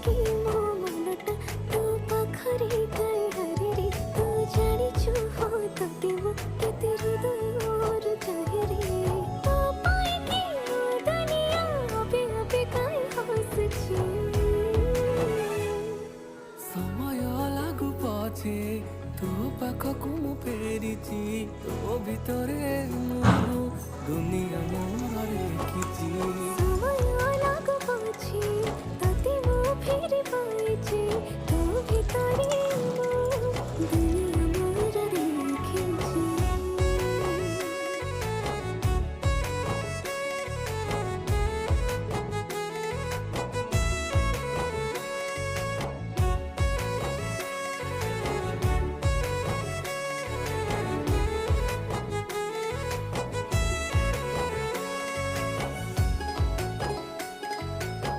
कि मो मनटा तो पाखरे काई हरे रे तू जानी छु हो तते मो केते हृदय चाहे रे तो पाई कि मो दुनिया अबे अबे काई हसुची समय लागू पछे तो पाखकु मु फेरिची तो भितरे मु दुनिया मोर देखिची। समय